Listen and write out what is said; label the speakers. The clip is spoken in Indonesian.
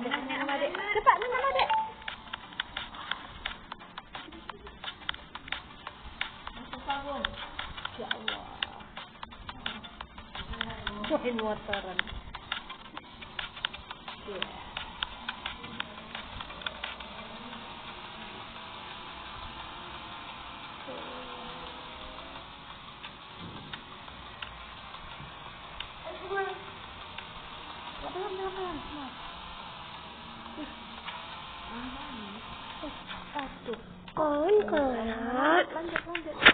Speaker 1: minum adik. Cepat minum adik. Ya Allah. Main motoran.
Speaker 2: Lanjut.